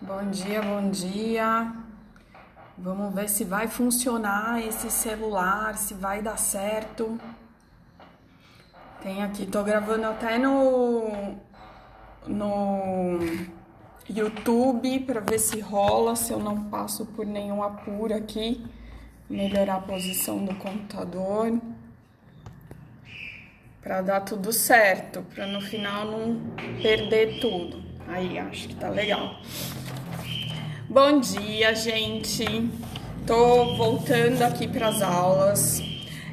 Bom dia, bom dia. Vamos ver se vai funcionar esse celular, se vai dar certo. Tem aqui, tô gravando até no YouTube para ver se rola, se eu não passo por nenhum apuro aqui. Melhorar a posição do computador para dar tudo certo, para no final não perder tudo. Aí, acho que tá legal. Bom dia, gente. Tô voltando aqui para as aulas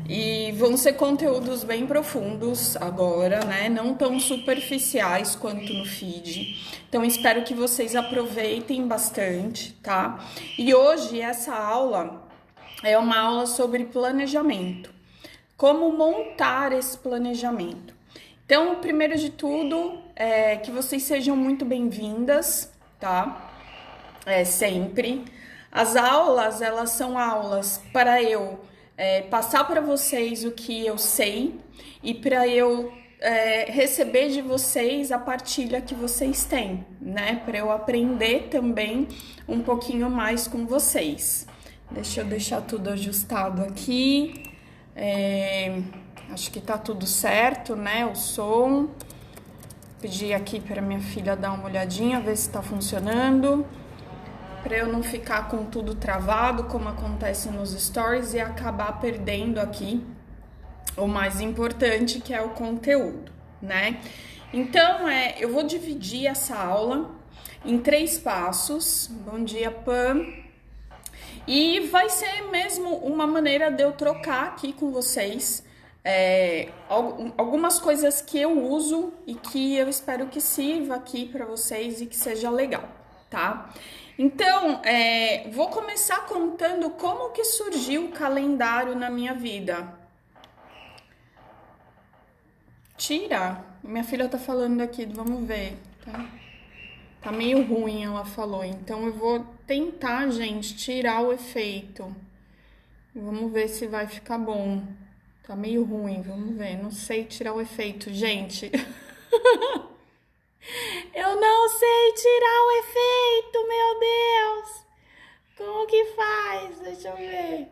e vão ser conteúdos bem profundos agora, né? Não tão superficiais quanto no feed. Então espero que vocês aproveitem bastante, tá? E hoje essa aula é uma aula sobre planejamento. Como montar esse planejamento. Então, primeiro de tudo, que vocês sejam muito bem-vindas, tá? Sempre. As aulas, elas são aulas para eu passar para vocês o que eu sei e para eu receber de vocês a partilha que vocês têm, né? Para eu aprender também um pouquinho mais com vocês. Deixa eu deixar tudo ajustado aqui. Acho que tá tudo certo, né? O som. Pedi aqui para minha filha dar uma olhadinha, ver se tá funcionando. Para eu não ficar com tudo travado, como acontece nos stories, e acabar perdendo aqui o mais importante, que é o conteúdo, né? Então, eu vou dividir essa aula em 3 passos. Bom dia, Pam. E vai ser mesmo uma maneira de eu trocar aqui com vocês algumas coisas que eu uso e que eu espero que sirva aqui para vocês e que seja legal, tá? Então, vou começar contando como que surgiu o calendário na minha vida. Tira, minha filha tá falando aqui, vamos ver, tá? Tá meio ruim, ela falou, então eu vou tentar, gente, tirar o efeito. Vamos ver se vai ficar bom. Tá meio ruim, vamos ver, não sei tirar o efeito, gente. Eu não sei tirar o efeito, meu Deus! Como que faz? Deixa eu ver.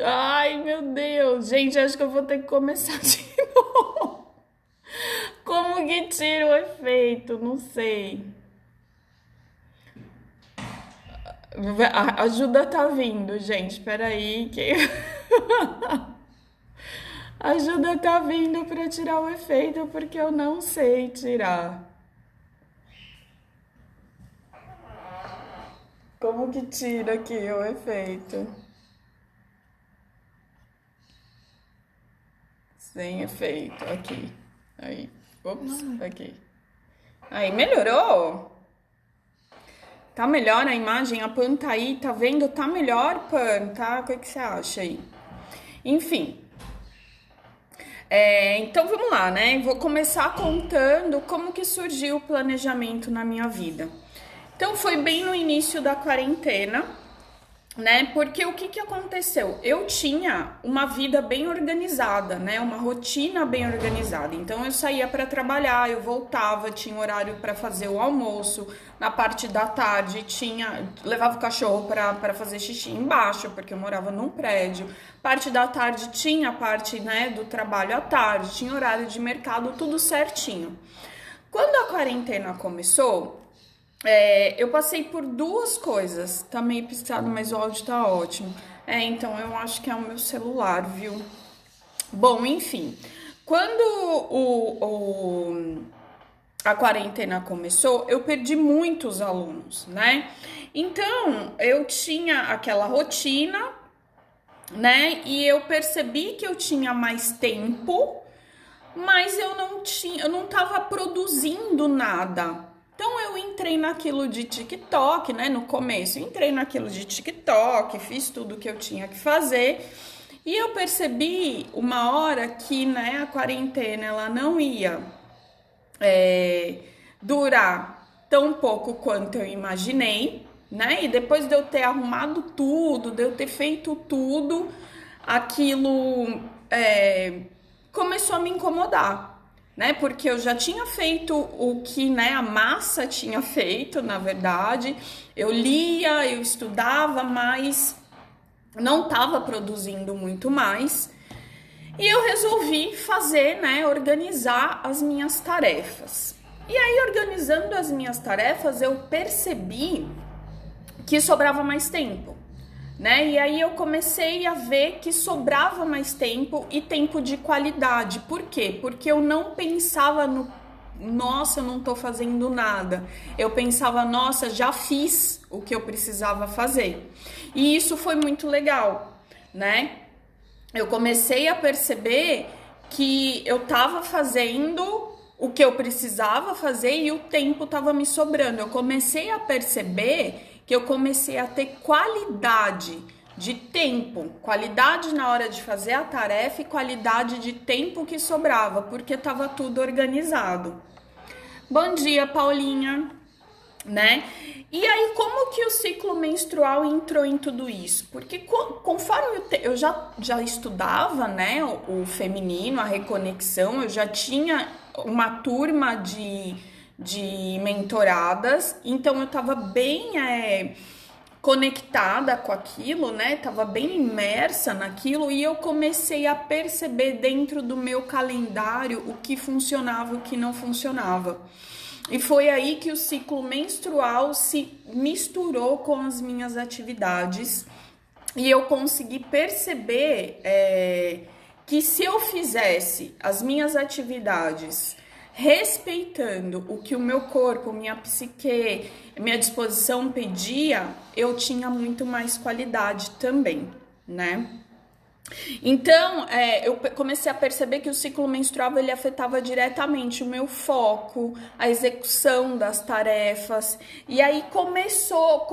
Ai, meu Deus! Gente, acho que eu vou ter que começar de novo. Como que tira o efeito? Não sei. A ajuda tá vindo, gente. Peraí. A ajuda tá vindo pra tirar o efeito, porque eu não sei tirar. Como que tira aqui o efeito? Sem efeito, aqui. Aí, ops, aqui. Aí, melhorou? Tá melhor a imagem? A Pan tá aí, tá vendo? Tá melhor, Pan, tá? O que você acha aí? Enfim. Então, vamos lá, né? Vou começar contando como que surgiu o planejamento na minha vida. Então, foi bem no início da quarentena, né? Porque o que aconteceu? Eu tinha uma vida bem organizada, né? Uma rotina bem organizada. Então eu saía para trabalhar, eu voltava, tinha horário para fazer o almoço. Na parte da tarde levava o cachorro para fazer xixi embaixo, porque eu morava num prédio. Parte da tarde tinha a parte, né, do trabalho à tarde, tinha horário de mercado, tudo certinho. Quando a quarentena começou, eu passei por 2 coisas. Tá meio piscado, mas o áudio tá ótimo. Então eu acho que é o meu celular, viu? Bom, enfim. Quando a quarentena começou, eu perdi muitos alunos, né? Então, eu tinha aquela rotina, né? E eu percebi que eu tinha mais tempo, mas eu não tava produzindo nada. Então eu entrei naquilo de TikTok, né? No começo, entrei naquilo de TikTok, fiz tudo que eu tinha que fazer. E eu percebi uma hora que, né, a quarentena ela não ia durar tão pouco quanto eu imaginei, né? E depois de eu ter arrumado tudo, de eu ter feito tudo, aquilo começou a me incomodar, né? Porque eu já tinha feito o que, né, a massa tinha feito, na verdade. Eu lia, eu estudava, mas não estava produzindo muito mais. E eu resolvi fazer, né, organizar as minhas tarefas. E aí, organizando as minhas tarefas, eu percebi que sobrava mais tempo, né? E aí eu comecei a ver que sobrava mais tempo e tempo de qualidade. Por quê? Porque eu não pensava no nossa, eu não tô fazendo nada. Eu pensava, nossa, já fiz o que eu precisava fazer. E isso foi muito legal, né? Eu comecei a perceber que eu tava fazendo o que eu precisava fazer e o tempo tava me sobrando. Eu comecei a perceber que eu comecei a ter qualidade de tempo, qualidade na hora de fazer a tarefa e qualidade de tempo que sobrava, porque tava tudo organizado. Bom dia, Paulinha, né? E aí, como que o ciclo menstrual entrou em tudo isso? Porque conforme eu já estudava, né, o feminino, a reconexão, eu já tinha uma turma de mentoradas, então eu tava bem conectada com aquilo, né? Tava bem imersa naquilo e eu comecei a perceber dentro do meu calendário o que funcionava e o que não funcionava. E foi aí que o ciclo menstrual se misturou com as minhas atividades e eu consegui perceber que se eu fizesse as minhas atividades respeitando o que o meu corpo, minha psique, minha disposição pedia, eu tinha muito mais qualidade também, né? Então, eu comecei a perceber que o ciclo menstrual ele afetava diretamente o meu foco, a execução das tarefas, e aí começou,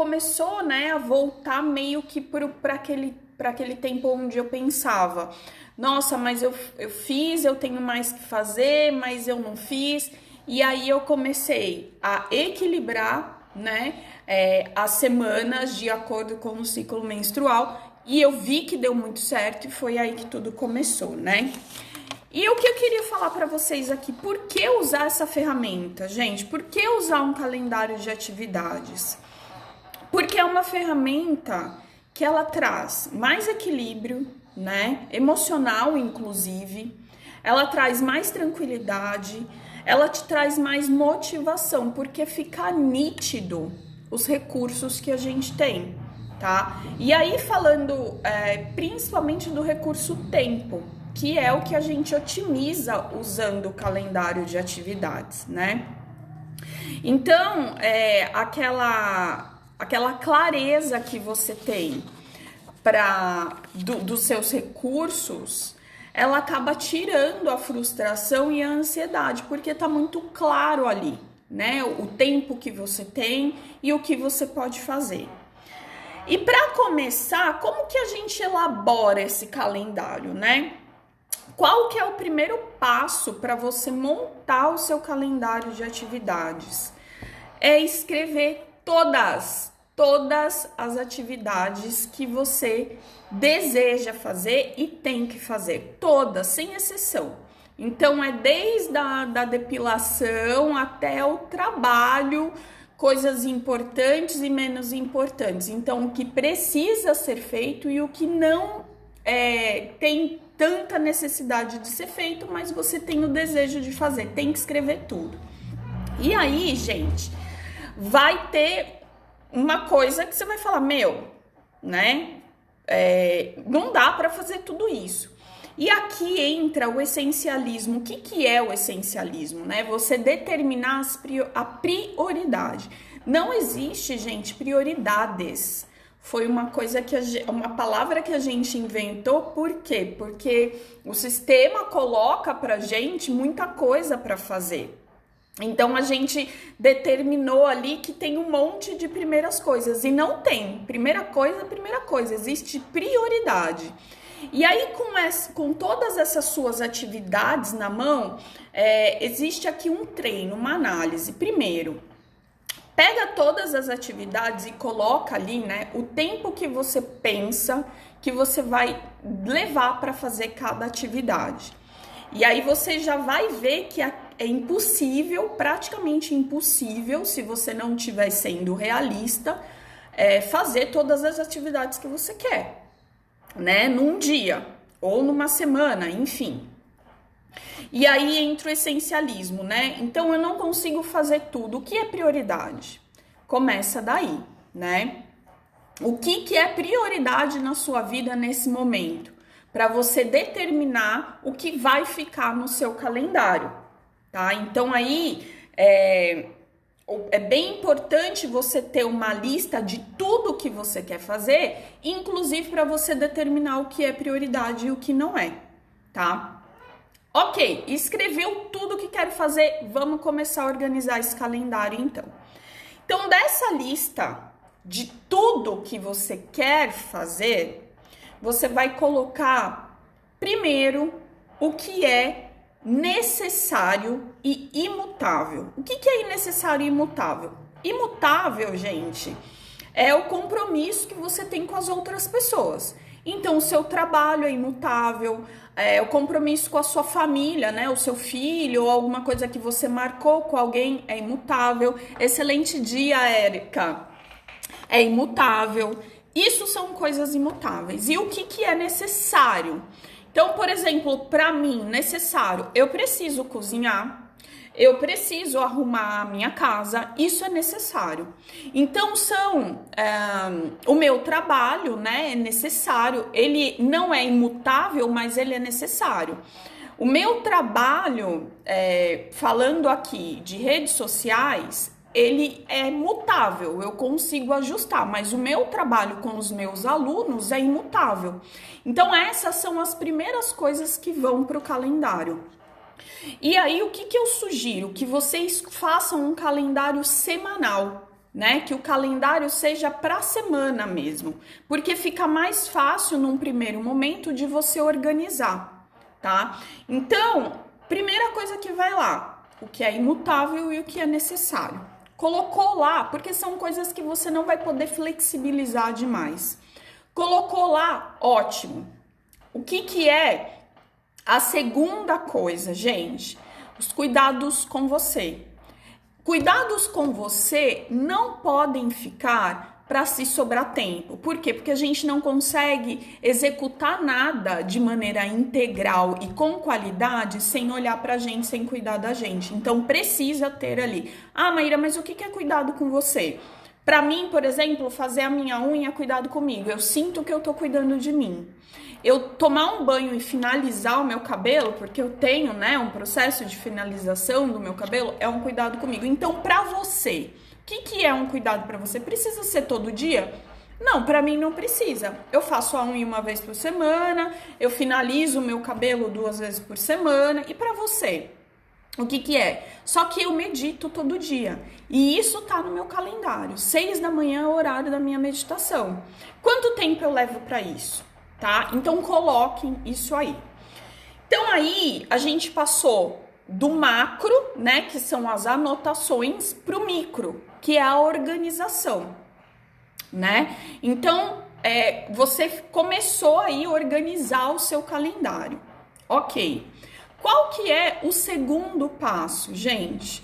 né, a voltar meio que para aquele tempo onde eu pensava, nossa, mas eu fiz, eu tenho mais que fazer, mas eu não fiz, e aí eu comecei a equilibrar, né, as semanas de acordo com o ciclo menstrual. E eu vi que deu muito certo e foi aí que tudo começou, né? E o que eu queria falar para vocês aqui, por que usar essa ferramenta, gente? Por que usar um calendário de atividades? Porque é uma ferramenta que ela traz mais equilíbrio, né? Emocional, inclusive. Ela traz mais tranquilidade, ela te traz mais motivação, porque fica nítido os recursos que a gente tem. Tá? E aí falando principalmente do recurso tempo, que é o que a gente otimiza usando o calendário de atividades, né? Então, aquela clareza que você tem dos seus recursos, ela acaba tirando a frustração e a ansiedade, porque tá muito claro ali, né? O tempo que você tem e o que você pode fazer. E para começar, como que a gente elabora esse calendário, né? Qual que é o primeiro passo para você montar o seu calendário de atividades? É escrever todas as atividades que você deseja fazer e tem que fazer, todas, sem exceção. Então, desde a depilação até o trabalho, coisas importantes e menos importantes. Então, o que precisa ser feito e o que não tem tanta necessidade de ser feito, mas você tem o desejo de fazer. Tem que escrever tudo. E aí, gente, vai ter uma coisa que você vai falar, né? Não dá para fazer tudo isso. E aqui entra o essencialismo. O que é o essencialismo, né? Você determinar a prioridade. Não existe, gente, prioridades. Foi uma coisa uma palavra que a gente inventou. Por quê? Porque o sistema coloca pra gente muita coisa para fazer. Então a gente determinou ali que tem um monte de primeiras coisas e não tem. Primeira coisa, existe prioridade. E aí, com todas essas suas atividades na mão, existe aqui um treino, uma análise. Primeiro, pega todas as atividades e coloca ali, né, o tempo que você pensa que você vai levar para fazer cada atividade. E aí você já vai ver que é impossível, praticamente impossível, se você não estiver sendo realista, fazer todas as atividades que você quer, né? Num dia ou numa semana, enfim. E aí entra o essencialismo, né? Então eu não consigo fazer tudo. O que é prioridade? Começa daí, né? O que é prioridade na sua vida nesse momento? Para você determinar o que vai ficar no seu calendário, tá? Então aí é bem importante você ter uma lista de tudo que você quer fazer, inclusive para você determinar o que é prioridade e o que não é, tá? Ok, escreveu tudo que quero fazer, vamos começar a organizar esse calendário então. Então, dessa lista de tudo que você quer fazer, você vai colocar primeiro o que é necessário e imutável. O que é necessário e imutável? Imutável, gente, é o compromisso que você tem com as outras pessoas. Então, o seu trabalho é imutável, o compromisso com a sua família, né? O seu filho ou alguma coisa que você marcou com alguém é imutável. Excelente dia, Érica. É imutável. Isso são coisas imutáveis. E o que é necessário? Então, por exemplo, para mim, necessário, eu preciso cozinhar, eu preciso arrumar a minha casa, isso é necessário. Então, o meu trabalho, né, é necessário, ele não é imutável, mas ele é necessário. O meu trabalho, falando aqui de redes sociais, ele é mutável, eu consigo ajustar, mas o meu trabalho com os meus alunos é imutável. Então, essas são as primeiras coisas que vão para o calendário. E aí, o que eu sugiro? Que vocês façam um calendário semanal, né? Que o calendário seja para a semana mesmo, porque fica mais fácil num primeiro momento de você organizar, tá? Então, primeira coisa que vai lá, o que é imutável e o que é necessário. Colocou lá, porque são coisas que você não vai poder flexibilizar demais. Colocou lá, ótimo. O que é a segunda coisa, gente? Os cuidados com você. Cuidados com você não podem ficar para se sobrar tempo. Por quê? Porque a gente não consegue executar nada de maneira integral e com qualidade sem olhar pra gente, sem cuidar da gente. Então, precisa ter ali. Ah, Maíra, mas o que é cuidado com você? Para mim, por exemplo, fazer a minha unha é cuidado comigo. Eu sinto que eu tô cuidando de mim. Eu tomar um banho e finalizar o meu cabelo, porque eu tenho, né, um processo de finalização do meu cabelo, é um cuidado comigo. Então, pra você, o que é um cuidado pra você? Precisa ser todo dia? Não, pra mim não precisa. Eu faço a unha uma vez por semana, eu finalizo o meu cabelo 2 vezes por semana. E pra você? O que é? Só que eu medito todo dia. E isso tá no meu calendário. 6 da manhã é o horário da minha meditação. Quanto tempo eu levo pra isso? Tá? Então, coloquem isso aí. Então, aí, a gente passou do macro, né, que são as anotações, pro micro, que é a organização, né? Então, você começou aí a organizar o seu calendário. Ok. Qual que é o segundo passo, gente?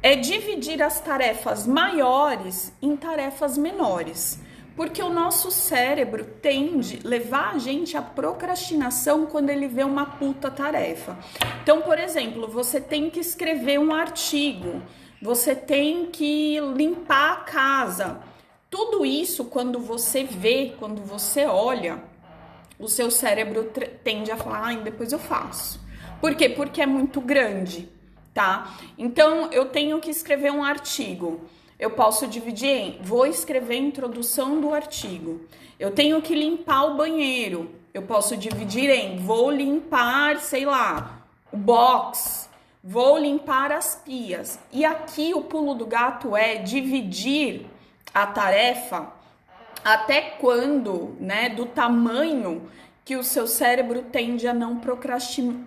É dividir as tarefas maiores em tarefas menores. Porque o nosso cérebro tende a levar a gente à procrastinação quando ele vê uma puta tarefa. Então, por exemplo, você tem que escrever um artigo, você tem que limpar a casa. Tudo isso, quando você vê, quando você olha, o seu cérebro tende a falar, depois eu faço. Por quê? Porque é muito grande, tá? Então, eu tenho que escrever um artigo. Eu posso dividir em, vou escrever a introdução do artigo. Eu tenho que limpar o banheiro. Eu posso dividir em, vou limpar, sei lá, o box. Vou limpar as pias. E aqui o pulo do gato é dividir a tarefa até quando, né, do tamanho que o seu cérebro tende a não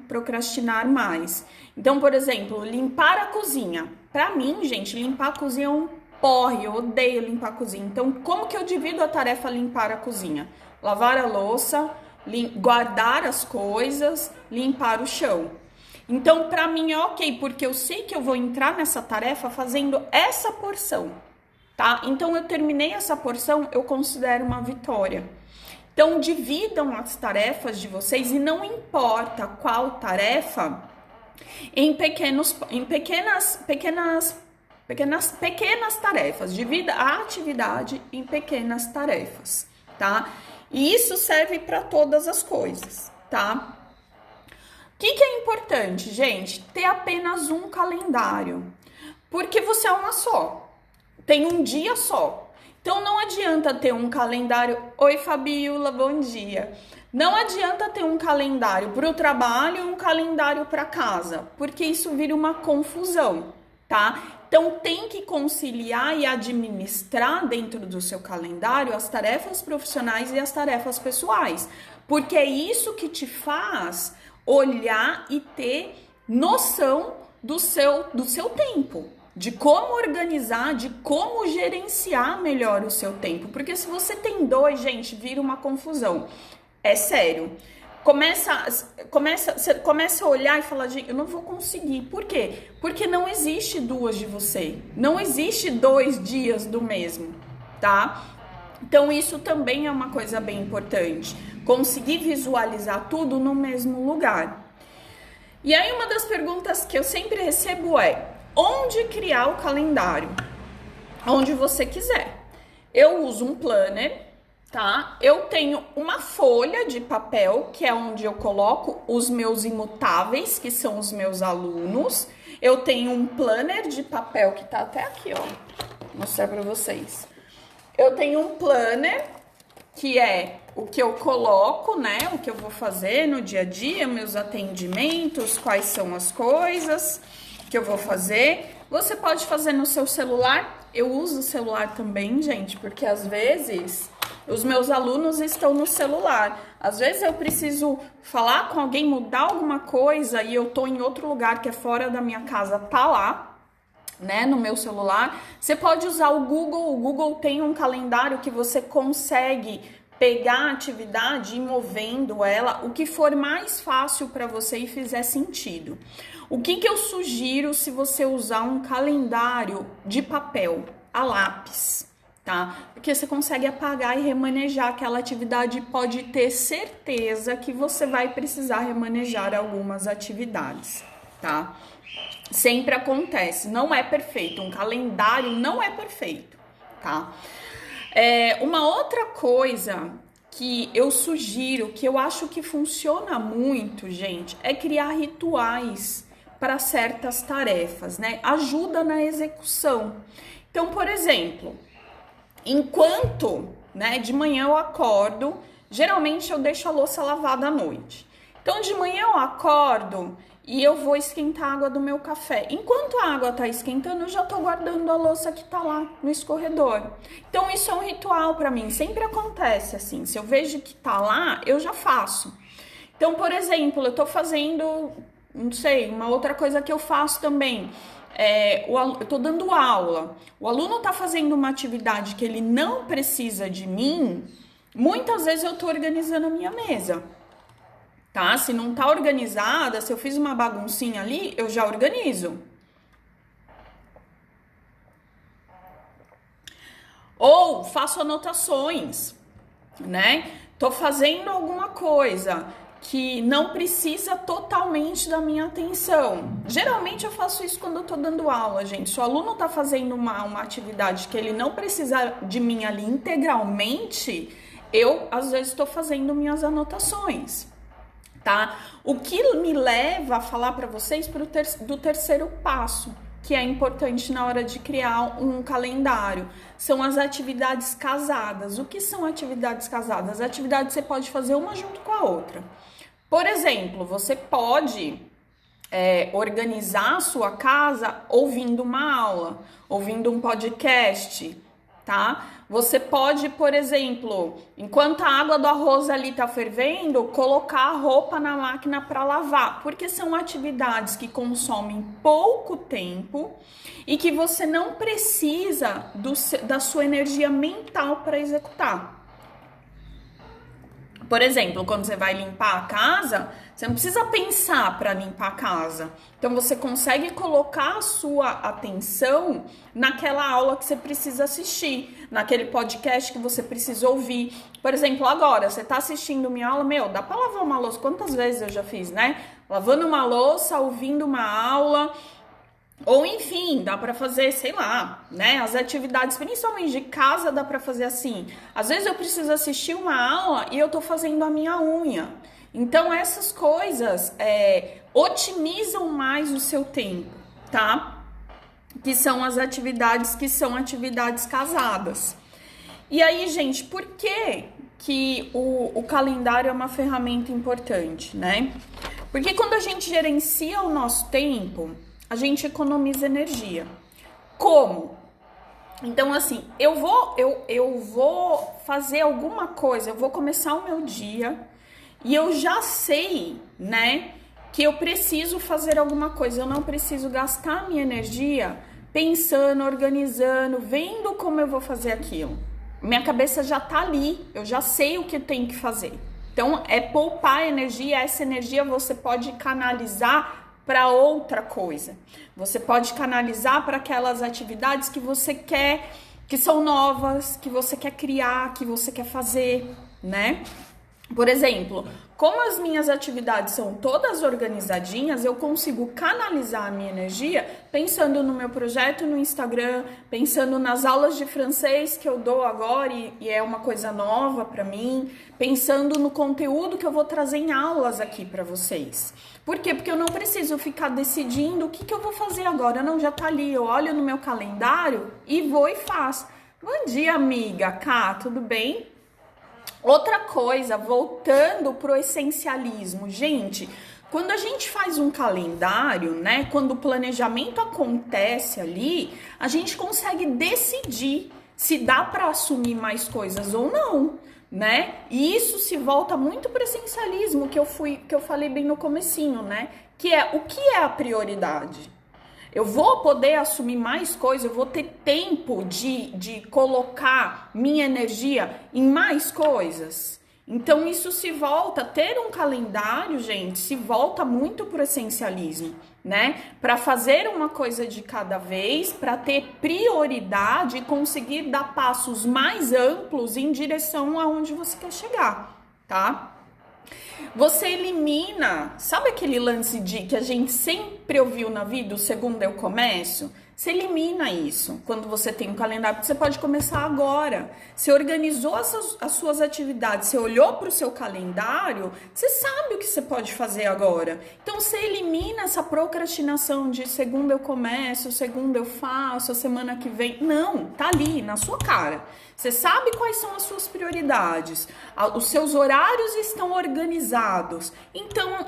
procrastinar mais. Então, por exemplo, limpar a cozinha. Pra mim, gente, limpar a cozinha é um porre, eu odeio limpar a cozinha. Então, como que eu divido a tarefa limpar a cozinha? Lavar a louça, guardar as coisas, limpar o chão. Então, para mim é ok, porque eu sei que eu vou entrar nessa tarefa fazendo essa porção, tá? Então, eu terminei essa porção, eu considero uma vitória. Então, dividam as tarefas de vocês e não importa qual tarefa em pequenas tarefas. Divida a atividade em pequenas tarefas, tá? E isso serve para todas as coisas, tá? O que é importante, gente? Ter apenas um calendário, porque você é uma só, tem um dia só. Então, não adianta ter um calendário... Oi, Fabiola, bom dia. Não adianta ter um calendário para o trabalho e um calendário para casa, porque isso vira uma confusão, tá? Então, tem que conciliar e administrar dentro do seu calendário as tarefas profissionais e as tarefas pessoais, porque é isso que te faz olhar e ter noção do seu tempo, de como organizar, de como gerenciar melhor o seu tempo. Porque se você tem dois, gente, vira uma confusão. É sério. Você começa a olhar e falar, gente, eu não vou conseguir. Por quê? Porque não existe duas de você. Não existe 2 dias do mesmo, tá? Então, isso também é uma coisa bem importante. Conseguir visualizar tudo no mesmo lugar. E aí, uma das perguntas que eu sempre recebo é: onde criar o calendário? Onde você quiser. Eu uso um planner, tá? Eu tenho uma folha de papel, que é onde eu coloco os meus imutáveis, que são os meus alunos. Eu tenho um planner de papel, que tá até aqui, ó. Vou mostrar pra vocês. Eu tenho um planner, que é o que eu coloco, né? O que eu vou fazer no dia a dia, meus atendimentos, quais são as coisas que eu vou fazer. Você pode fazer no seu celular. Eu uso o celular também, gente, porque às vezes os meus alunos estão no celular. Às vezes eu preciso falar com alguém, mudar alguma coisa e eu tô em outro lugar que é fora da minha casa, tá lá, né, no meu celular. Você pode usar o Google tem um calendário que você consegue pegar a atividade e ir movendo ela, o que for mais fácil para você e fizer sentido. O que eu sugiro se você usar um calendário de papel, a lápis, tá? Porque você consegue apagar e remanejar aquela atividade e pode ter certeza que você vai precisar remanejar algumas atividades, tá? Sempre acontece, não é perfeito, um calendário não é perfeito, tá? Uma outra coisa que eu sugiro, que eu acho que funciona muito, gente, é criar rituais para certas tarefas, né? Ajuda na execução. Então, por exemplo, enquanto, né, de manhã eu acordo, geralmente eu deixo a louça lavada à noite. Então, de manhã eu acordo e eu vou esquentar a água do meu café. Enquanto a água tá esquentando, eu já tô guardando a louça que tá lá no escorredor. Então, isso é um ritual para mim. Sempre acontece assim. Se eu vejo que tá lá, eu já faço. Então, por exemplo, eu tô fazendo, não sei, uma outra coisa que eu faço também. Eu tô dando aula. O aluno tá fazendo uma atividade que ele não precisa de mim. Muitas vezes eu tô organizando a minha mesa. Tá? Se não tá organizada, se eu fiz uma baguncinha ali, eu já organizo. Ou faço anotações, né? Tô fazendo alguma coisa que não precisa totalmente da minha atenção. Geralmente eu faço isso quando eu tô dando aula, gente. Se o aluno tá fazendo uma atividade que ele não precisa de mim ali integralmente, eu, às vezes, tô fazendo minhas anotações. Tá? O que me leva a falar para vocês do terceiro passo, que é importante na hora de criar um calendário, são as atividades casadas. O que são atividades casadas? Atividades você pode fazer uma junto com a outra. Por exemplo, você pode organizar a sua casa ouvindo uma aula, ouvindo um podcast, tá? Você pode, por exemplo, enquanto a água do arroz ali tá fervendo, colocar a roupa na máquina para lavar, porque são atividades que consomem pouco tempo e que você não precisa da sua energia mental para executar. Por exemplo, quando você vai limpar a casa, você não precisa pensar para limpar a casa. Então, você consegue colocar a sua atenção naquela aula que você precisa assistir, naquele podcast que você precisa ouvir. Por exemplo, agora, você tá assistindo minha aula, dá para lavar uma louça. Quantas vezes eu já fiz, né? Lavando uma louça, ouvindo uma aula... Ou enfim, dá pra fazer, sei lá, né? As atividades, principalmente de casa, dá pra fazer assim. Às vezes eu preciso assistir uma aula e eu tô fazendo a minha unha. Então essas coisas otimizam mais o seu tempo, tá? Que são as atividades que são atividades casadas. E aí, gente, por que o calendário é uma ferramenta importante, né? Porque quando a gente gerencia o nosso tempo, a gente economiza energia. Como? Então, assim, eu vou fazer alguma coisa, eu vou começar o meu dia e eu já sei, né, que eu preciso fazer alguma coisa. Eu não preciso gastar minha energia pensando, organizando, vendo como eu vou fazer aquilo. Minha cabeça já tá ali, eu já sei o que eu tenho que fazer. Então, é poupar energia, essa energia você pode canalizar para outra coisa. Você pode canalizar para aquelas atividades que você quer, que são novas, que você quer criar, que você quer fazer, né? Por exemplo, como as minhas atividades são todas organizadinhas, eu consigo canalizar a minha energia pensando no meu projeto no Instagram, pensando nas aulas de francês que eu dou agora e é uma coisa nova para mim, pensando no conteúdo que eu vou trazer em aulas aqui para vocês. Por quê? Porque eu não preciso ficar decidindo o que eu vou fazer agora. Não, já tá ali, eu olho no meu calendário e vou e faço. Bom dia, amiga Cá, tudo bem? Outra coisa, voltando pro essencialismo, gente, quando a gente faz um calendário, né, quando o planejamento acontece ali, a gente consegue decidir se dá para assumir mais coisas ou não, né? E isso se volta muito pro essencialismo que eu falei bem no comecinho, né? Que é o que é a prioridade? Eu vou poder assumir mais coisas, eu vou ter tempo de colocar minha energia em mais coisas. Então, isso se volta, ter um calendário, gente, se volta muito pro essencialismo, né? Para fazer uma coisa de cada vez, para ter prioridade e conseguir dar passos mais amplos em direção aonde você quer chegar, tá? Você elimina, sabe aquele lance de que a gente sempre ouviu na vida, o segundo eu começo? Você elimina isso quando você tem um calendário, porque você pode começar agora. Você organizou as suas atividades, você olhou para o seu calendário, você sabe o que você pode fazer agora. Então você elimina essa procrastinação de segunda eu começo, segunda eu faço, a semana que vem. Não, tá ali na sua cara. Você sabe quais são as suas prioridades, os seus horários estão organizados. Então,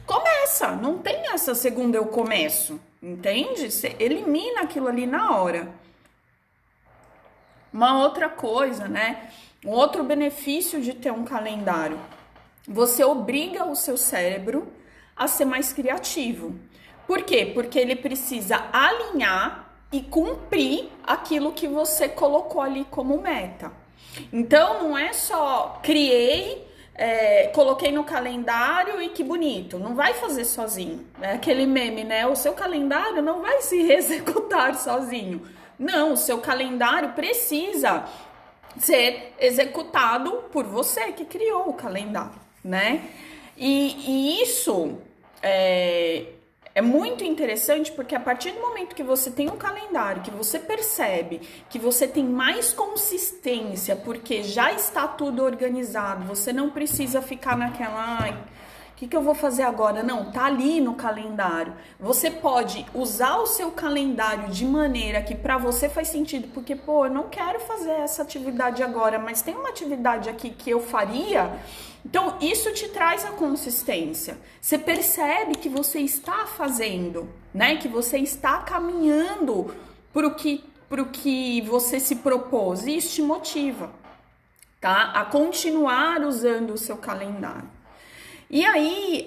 começa, não tem essa segunda eu começo, entende? Você elimina aquilo ali na hora. Uma outra coisa, né? Um outro benefício de ter um calendário. Você obriga o seu cérebro a ser mais criativo. Por quê? Porque ele precisa alinhar e cumprir aquilo que você colocou ali como meta. Então, não é só coloquei no calendário e que bonito. Não vai fazer sozinho. É aquele meme, né? O seu calendário não vai se executar sozinho. Não, o seu calendário precisa ser executado por você que criou o calendário, né? E isso é muito interessante porque a partir do momento que você tem um calendário, que você percebe que você tem mais consistência porque já está tudo organizado, você não precisa ficar naquela... O que eu vou fazer agora? Não, tá ali no calendário. Você pode usar o seu calendário de maneira que para você faz sentido, porque, eu não quero fazer essa atividade agora, mas tem uma atividade aqui que eu faria. Então, isso te traz a consistência. Você percebe que você está fazendo, né? Que você está caminhando pro que você se propôs. E isso te motiva, tá? A continuar usando o seu calendário. E aí,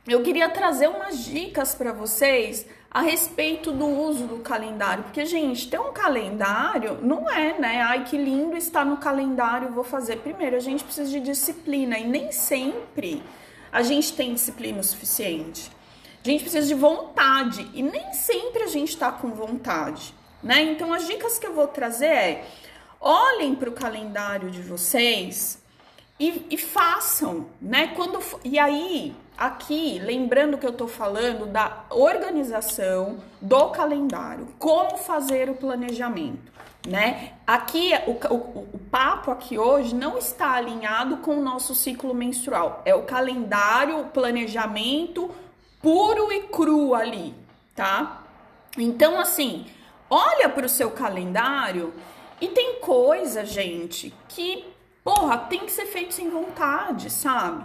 eu queria trazer umas dicas para vocês a respeito do uso do calendário. Porque, gente, ter um calendário não é, né? Ai, que lindo está no calendário, vou fazer. Primeiro, a gente precisa de disciplina e nem sempre a gente tem disciplina o suficiente. A gente precisa de vontade e nem sempre a gente tá com vontade, né? Então, as dicas que eu vou trazer é: olhem para o calendário de vocês e façam, né? E aí, aqui, lembrando que eu tô falando da organização do calendário, como fazer o planejamento, né? Aqui, o papo aqui hoje não está alinhado com o nosso ciclo menstrual. É o calendário, o planejamento puro e cru ali, tá? Então, assim, olha para o seu calendário e tem coisa, gente, que, porra, tem que ser feito sem vontade, sabe?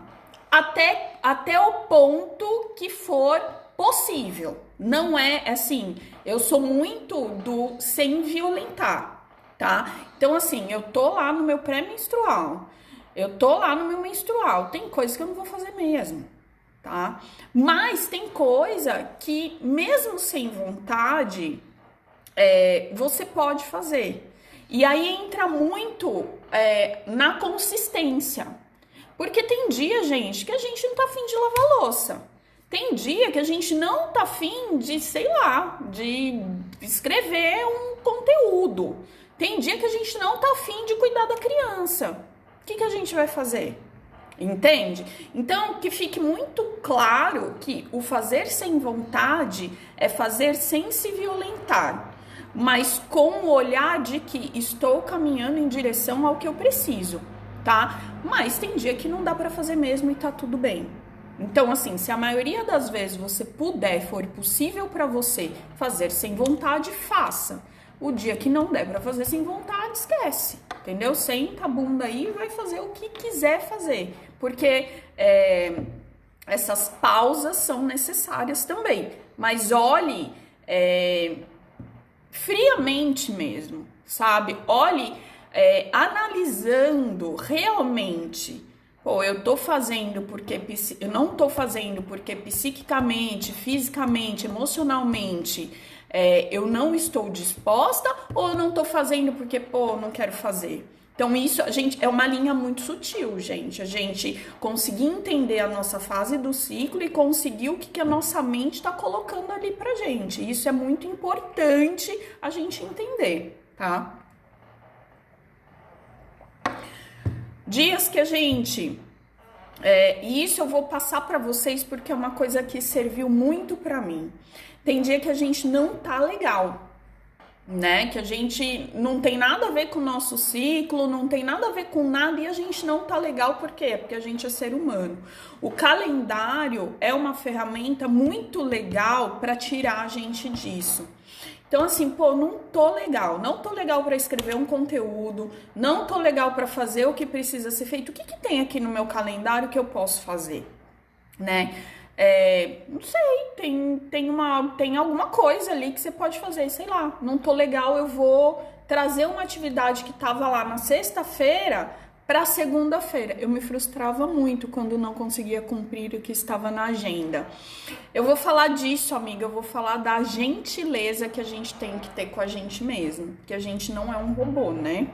Até o ponto que for possível. Não é assim, eu sou muito do sem violentar, tá? Então, assim, eu tô lá no meu pré-menstrual, eu tô lá no meu menstrual, tem coisas que eu não vou fazer mesmo, tá? Mas tem coisa que, mesmo sem vontade, você pode fazer. E aí entra muito na consistência. Porque tem dia, gente, que a gente não tá afim de lavar louça. Tem dia que a gente não tá afim de, sei lá, de escrever um conteúdo. Tem dia que a gente não tá afim de cuidar da criança. O que a gente vai fazer? Entende? Então, que fique muito claro que o fazer sem vontade é fazer sem se violentar, mas com o olhar de que estou caminhando em direção ao que eu preciso, tá? Mas tem dia que não dá pra fazer mesmo e tá tudo bem. Então, assim, se a maioria das vezes você puder, for possível pra você fazer sem vontade, faça. O dia que não der pra fazer sem vontade, esquece, entendeu? Senta a bunda aí e vai fazer o que quiser fazer, porque essas pausas são necessárias também. Mas olhe friamente mesmo, sabe? Olhe analisando realmente. Pô, eu tô fazendo porque eu não tô fazendo porque psiquicamente, fisicamente, emocionalmente eu não estou disposta, ou eu não tô fazendo porque, pô, não quero fazer. Então, isso, a gente, é uma linha muito sutil, gente. A gente conseguir entender a nossa fase do ciclo e conseguir o que a nossa mente tá colocando ali pra gente. Isso é muito importante a gente entender, tá? Dias que a gente... e isso eu vou passar pra vocês porque é uma coisa que serviu muito pra mim. Tem dia que a gente não tá legal, né? Que a gente não tem nada a ver com o nosso ciclo, não tem nada a ver com nada e a gente não tá legal. Por quê? Porque a gente é ser humano. O calendário é uma ferramenta muito legal pra tirar a gente disso. Então, assim, pô, não tô legal pra escrever um conteúdo, não tô legal pra fazer o que precisa ser feito. O que tem aqui no meu calendário que eu posso fazer, né? Não sei, tem alguma coisa ali que você pode fazer, sei lá, não tô legal, eu vou trazer uma atividade que tava lá na sexta-feira para segunda-feira. Eu me frustrava muito quando não conseguia cumprir o que estava na agenda. Eu vou falar disso, amiga, eu vou falar da gentileza que a gente tem que ter com a gente mesmo, porque a gente não é um robô, né?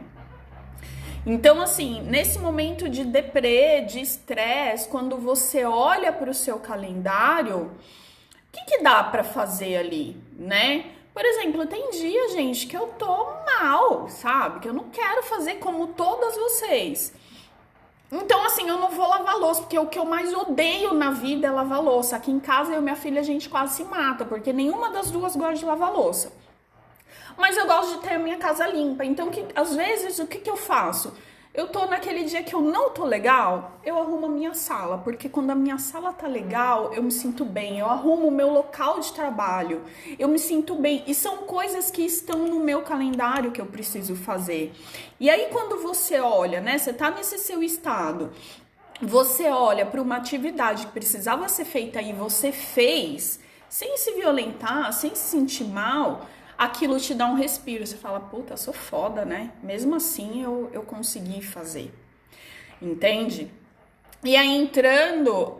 Então, assim, nesse momento de deprê, de estresse, quando você olha para o seu calendário, o que dá para fazer ali, né? Por exemplo, tem dia, gente, que eu tô mal, sabe? Que eu não quero fazer como todas vocês. Então, assim, eu não vou lavar louça, porque o que eu mais odeio na vida é lavar louça. Aqui em casa, eu e minha filha, a gente quase se mata, porque nenhuma das duas gosta de lavar louça. Mas eu gosto de ter a minha casa limpa. Então, às vezes, o que eu faço? Eu tô naquele dia que eu não tô legal, eu arrumo a minha sala. Porque quando a minha sala tá legal, eu me sinto bem. Eu arrumo o meu local de trabalho. Eu me sinto bem. E são coisas que estão no meu calendário que eu preciso fazer. E aí, quando você olha, né? Você tá nesse seu estado. Você olha para uma atividade que precisava ser feita e você fez, sem se violentar, sem se sentir mal, aquilo te dá um respiro. Você fala, puta, sou foda, né? Mesmo assim eu consegui fazer. Entende? E aí entrando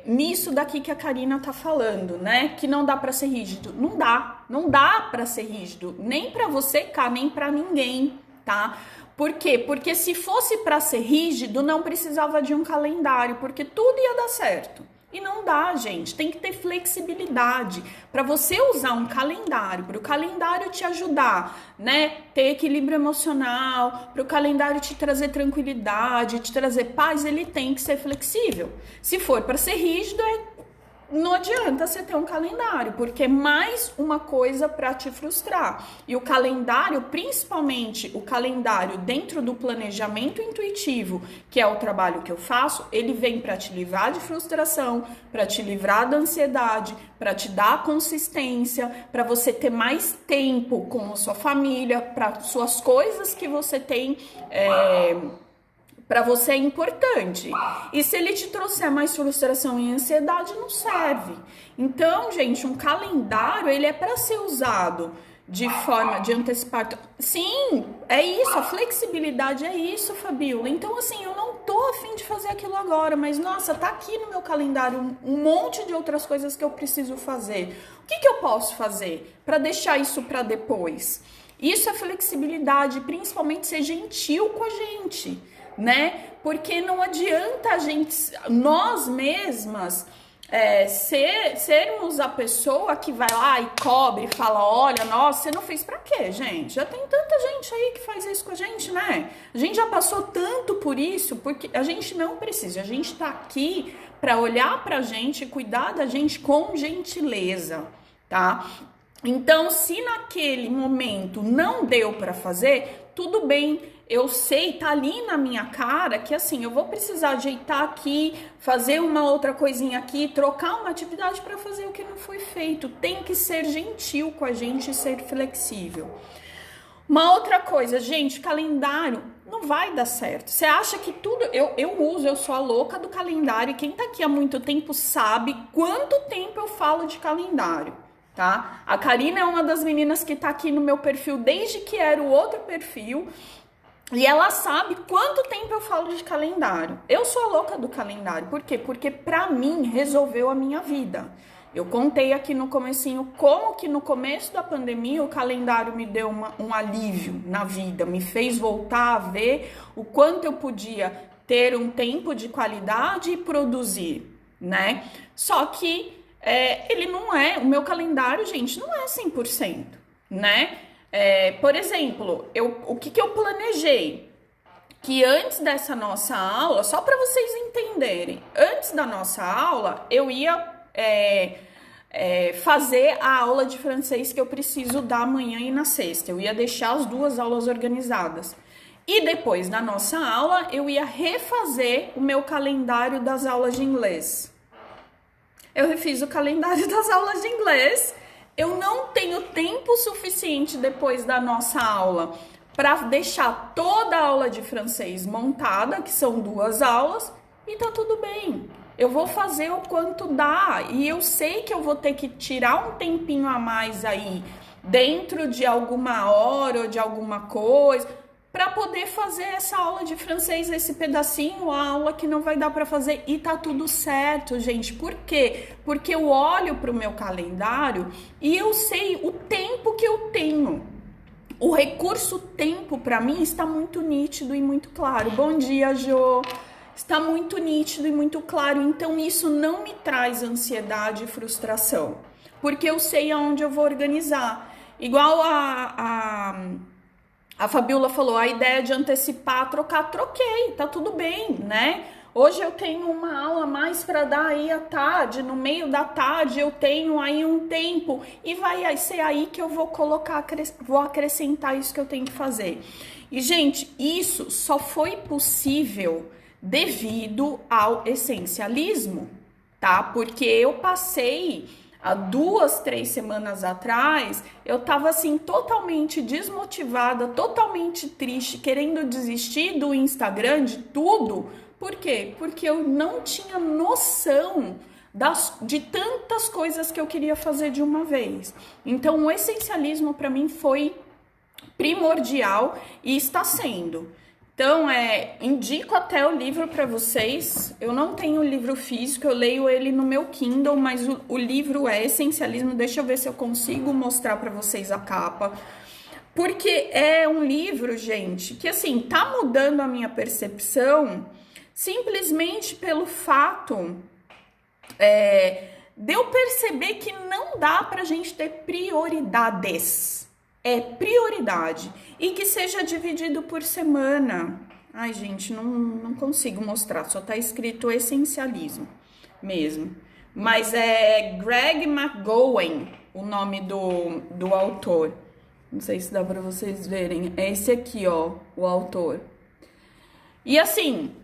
nisso daqui que a Karina tá falando, né? Que não dá para ser rígido. Não dá para ser rígido, nem para você, cá, nem para ninguém, tá? Por quê? Porque se fosse para ser rígido, não precisava de um calendário, porque tudo ia dar certo. E não dá, gente. Tem que ter flexibilidade para você usar um calendário, para o calendário te ajudar, né? Ter equilíbrio emocional, para o calendário te trazer tranquilidade, te trazer paz, ele tem que ser flexível. Se for para ser rígido, não adianta você ter um calendário, porque é mais uma coisa para te frustrar. E o calendário, principalmente o calendário dentro do planejamento intuitivo, que é o trabalho que eu faço, ele vem para te livrar de frustração, para te livrar da ansiedade, para te dar consistência, para você ter mais tempo com a sua família, para suas coisas que você tem. Para você é importante. E se ele te trouxer mais frustração e ansiedade, não serve. Então, gente, um calendário, ele é para ser usado de forma de antecipar. Sim, é isso, a flexibilidade é isso, Fabiola. Então, assim, eu não tô a fim de fazer aquilo agora, mas, nossa, tá aqui no meu calendário um monte de outras coisas que eu preciso fazer. O que eu posso fazer para deixar isso para depois? Isso é flexibilidade, principalmente ser gentil com a gente, né? Porque não adianta a gente, nós mesmas, sermos a pessoa que vai lá e cobre e fala, olha, nossa, você não fez pra quê, gente? Já tem tanta gente aí que faz isso com a gente, né? A gente já passou tanto por isso, porque a gente não precisa, a gente tá aqui pra olhar pra gente e cuidar da gente com gentileza, tá? Então, se naquele momento não deu pra fazer, tudo bem. Eu sei, tá ali na minha cara que assim, eu vou precisar ajeitar aqui, fazer uma outra coisinha aqui, trocar uma atividade para fazer o que não foi feito. Tem que ser gentil com a gente e ser flexível. Uma outra coisa, gente, calendário não vai dar certo. Você acha que tudo... Eu sou a louca do calendário e quem tá aqui há muito tempo sabe quanto tempo eu falo de calendário, tá? A Karina é uma das meninas que tá aqui no meu perfil desde que era o outro perfil. E ela sabe quanto tempo eu falo de calendário. Eu sou a louca do calendário. Por quê? Porque pra mim resolveu a minha vida. Eu contei aqui no comecinho como que no começo da pandemia o calendário me deu um alívio na vida. Me fez voltar a ver o quanto eu podia ter um tempo de qualidade e produzir, né? Só que ele não é... O meu calendário, gente, não é 100%, né? Por exemplo, o que eu planejei? Que antes dessa nossa aula, só para vocês entenderem, antes da nossa aula, eu ia fazer a aula de francês que eu preciso dar amanhã e na sexta. Eu ia deixar as duas aulas organizadas. E depois da nossa aula, eu ia refazer o meu calendário das aulas de inglês. Eu refiz o calendário das aulas de inglês. Eu não tenho tempo suficiente depois da nossa aula para deixar toda a aula de francês montada, que são 2 aulas, e tá tudo bem. Eu vou fazer o quanto dá e eu sei que eu vou ter que tirar um tempinho a mais aí, dentro de alguma hora ou de alguma coisa, para poder fazer essa aula de francês, esse pedacinho, a aula que não vai dar para fazer, e tá tudo certo, gente. Por quê? Porque eu olho para o meu calendário e eu sei o tempo que eu tenho. O recurso tempo para mim está muito nítido e muito claro. Bom dia, Jô. Está muito nítido e muito claro, então isso não me traz ansiedade e frustração, porque eu sei aonde eu vou organizar. Igual a Fabiola falou, a ideia de antecipar, troquei, tá tudo bem, né? Hoje eu tenho uma aula mais para dar aí à tarde, no meio da tarde eu tenho aí um tempo e vai ser aí que eu vou vou acrescentar isso que eu tenho que fazer. E, gente, isso só foi possível devido ao essencialismo, tá? Porque eu passei... Há 2, 3 semanas atrás, eu tava assim totalmente desmotivada, totalmente triste, querendo desistir do Instagram, de tudo. Por quê? Porque eu não tinha noção de tantas coisas que eu queria fazer de uma vez. Então, o essencialismo para mim foi primordial e está sendo. Então, indico até o livro para vocês. Eu não tenho o livro físico, eu leio ele no meu Kindle, mas o livro é Essencialismo. Deixa eu ver se eu consigo mostrar para vocês a capa. Porque é um livro, gente, que assim, tá mudando a minha percepção simplesmente pelo fato de eu perceber que não dá pra gente ter prioridades. É prioridade. E que seja dividido por semana. Ai, gente, não consigo mostrar. Só tá escrito essencialismo mesmo. Mas é Greg McGowan, o nome do autor. Não sei se dá pra vocês verem. É esse aqui, ó, o autor. E assim,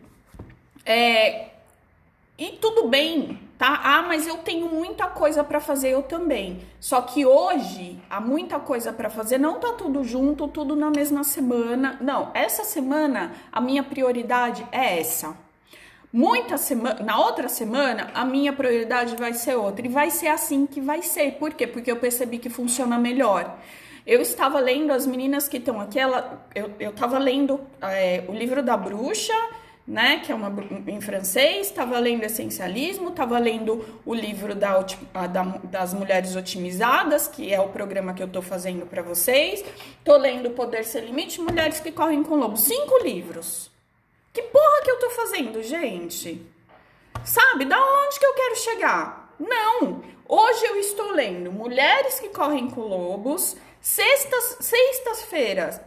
e tudo bem, tá? Ah, mas eu tenho muita coisa pra fazer, eu também. Só que hoje, há muita coisa pra fazer, não tá tudo junto, tudo na mesma semana. Não, essa semana, a minha prioridade é essa. Na outra semana, a minha prioridade vai ser outra. E vai ser assim que vai ser. Por quê? Porque eu percebi que funciona melhor. Eu estava lendo, as meninas que estão aqui, eu estava lendo o livro da bruxa, né, que é em francês, estava lendo Essencialismo, estava lendo o livro das Mulheres Otimizadas, que é o programa que eu estou fazendo para vocês, estou lendo Poder Sem Limite, Mulheres que Correm com Lobo, 5 livros. Que porra que eu tô fazendo, gente? Sabe, da onde que eu quero chegar? Não, hoje eu estou lendo Mulheres que Correm com Lobos, sextas-feiras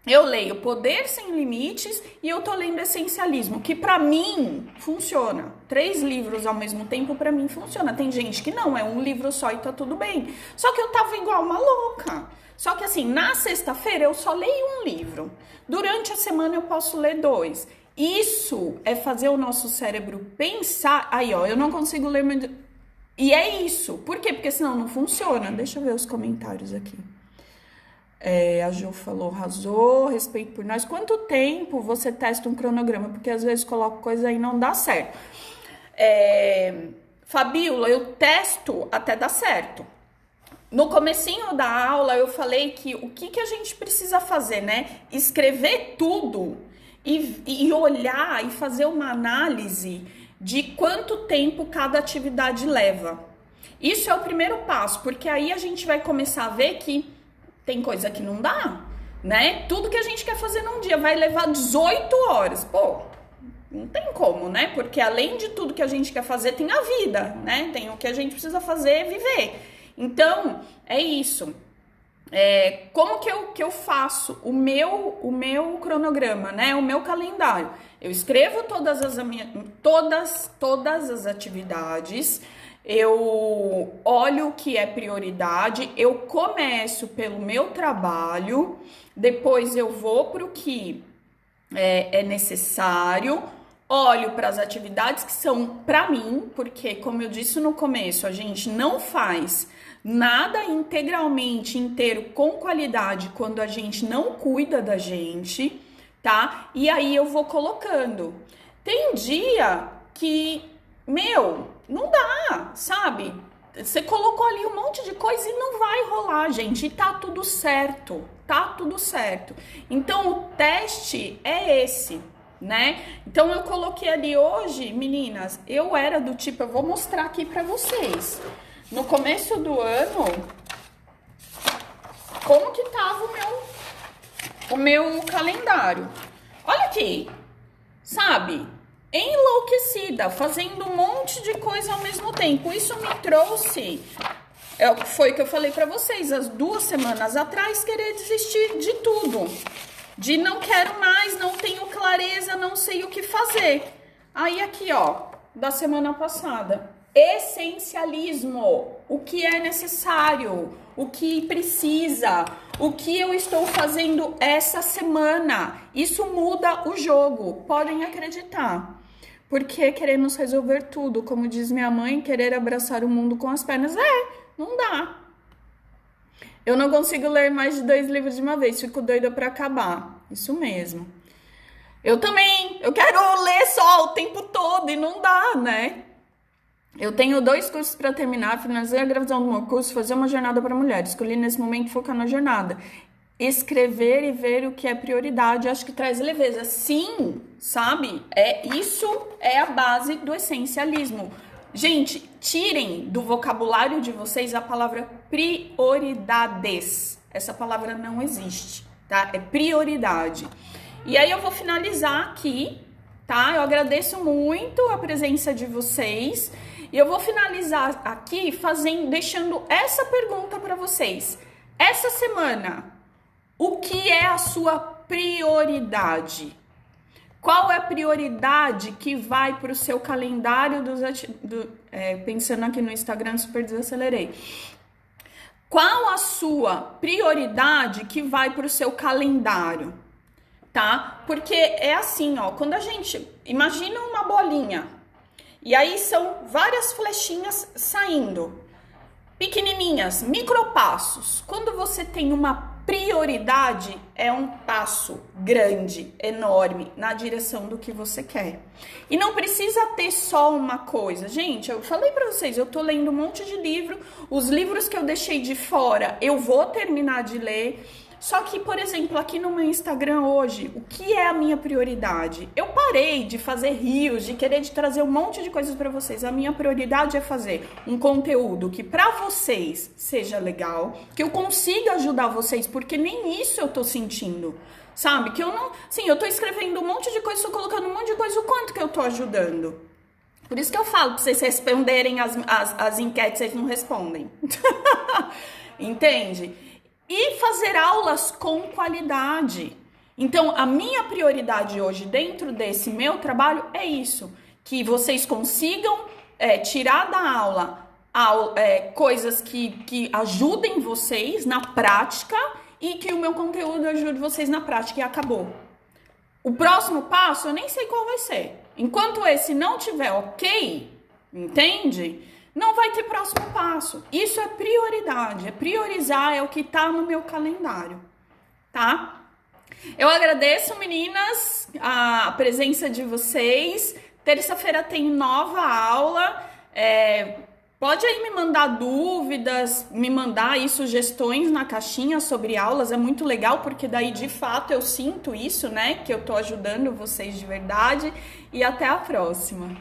eu leio Poder Sem Limites e eu tô lendo Essencialismo, que pra mim funciona. 3 livros ao mesmo tempo pra mim funciona. Tem gente que não, é um livro só e tá tudo bem. Só que eu tava igual uma louca. Só que assim, na sexta-feira eu só leio um livro. Durante a semana eu posso ler 2. Isso é fazer o nosso cérebro pensar. Aí, ó, eu não consigo ler... E é isso. Por quê? Porque senão não funciona. Deixa eu ver os comentários aqui. A Jo falou, arrasou, respeito por nós. Quanto tempo você testa um cronograma? Porque às vezes coloco coisa aí e não dá certo. Fabíola, eu testo até dar certo. No comecinho da aula eu falei que o que a gente precisa fazer, né? Escrever tudo e olhar e fazer uma análise de quanto tempo cada atividade leva. Isso é o primeiro passo, porque aí a gente vai começar a ver que tem coisa que não dá, né? Tudo que a gente quer fazer num dia vai levar 18 horas. Pô, não tem como, né? Porque além de tudo que a gente quer fazer, tem a vida, né? Tem o que a gente precisa fazer, viver. Então, é isso. Como que eu faço o meu cronograma, né? O meu calendário. Eu escrevo todas as atividades. Eu olho o que é prioridade, eu começo pelo meu trabalho, depois eu vou para o que é necessário, olho para as atividades que são para mim, porque, como eu disse no começo, a gente não faz nada integralmente inteiro com qualidade quando a gente não cuida da gente, tá? E aí eu vou colocando. Tem dia que, não dá, sabe? Você colocou ali um monte de coisa e não vai rolar, gente. E tá tudo certo, tá tudo certo. Então, o teste é esse, né? Então, eu coloquei ali hoje, meninas, eu era do tipo, eu vou mostrar aqui pra vocês. No começo do ano, como que tava o meu calendário. Olha aqui, sabe? Enlouquecida, fazendo um monte de coisa ao mesmo tempo. Isso me trouxe, foi o que eu falei pra vocês, as 2 semanas atrás, querer desistir de tudo. De não quero mais, não tenho clareza, não sei o que fazer. Aí aqui, ó, da semana passada. Essencialismo, o que é necessário, o que precisa, o que eu estou fazendo essa semana. Isso muda o jogo, podem acreditar. Porque queremos resolver tudo, como diz minha mãe, querer abraçar o mundo com as pernas. Não dá. Eu não consigo ler mais de 2 livros de uma vez, fico doida para acabar. Isso mesmo. Eu também, eu quero ler só o tempo todo e não dá, né? Eu tenho 2 cursos para terminar, finalizar a gravação do meu curso, fazer uma jornada para mulheres. Escolhi nesse momento focar na jornada. escrever e ver o que é prioridade, acho que traz leveza. Sim, sabe? Isso é a base do essencialismo. Gente, tirem do vocabulário de vocês a palavra prioridades. Essa palavra não existe, tá? É prioridade. E aí eu vou finalizar aqui, tá? Eu agradeço muito a presença de vocês. E eu vou finalizar aqui deixando essa pergunta para vocês. Essa semana, o que é a sua prioridade? Qual é a prioridade que vai para o seu calendário pensando aqui no Instagram, super desacelerei. Qual a sua prioridade que vai para o seu calendário? Tá? Porque é assim, ó, quando a gente imagina uma bolinha e aí são várias flechinhas saindo, pequenininhas, micropassos. Quando você tem uma prioridade, é um passo grande, enorme, na direção do que você quer. E não precisa ter só uma coisa. Gente, eu falei pra vocês, eu tô lendo um monte de livro, os livros que eu deixei de fora, eu vou terminar de ler. Só que, por exemplo, aqui no meu Instagram hoje, o que é a minha prioridade? Eu parei de fazer reels, de querer trazer um monte de coisas para vocês. A minha prioridade é fazer um conteúdo que para vocês seja legal, que eu consiga ajudar vocês, porque nem isso eu tô sentindo, sabe? Que eu não... Sim, eu tô escrevendo um monte de coisa, tô colocando um monte de coisa, o quanto que eu tô ajudando? Por isso que eu falo, pra vocês responderem as enquetes, vocês não respondem. Entende? E fazer aulas com qualidade. Então, a minha prioridade hoje dentro desse meu trabalho é isso. Que vocês consigam tirar da aula coisas que ajudem vocês na prática e que o meu conteúdo ajude vocês na prática e acabou. O próximo passo eu nem sei qual vai ser. Enquanto esse não tiver ok, entende? Não vai ter próximo passo. Isso é prioridade. É priorizar, é o que tá no meu calendário, tá? Eu agradeço, meninas, a presença de vocês. Terça-feira tem nova aula. Pode aí me mandar dúvidas, me mandar aí sugestões na caixinha sobre aulas. É muito legal, porque daí, de fato, eu sinto isso, né? Que eu tô ajudando vocês de verdade. E até a próxima.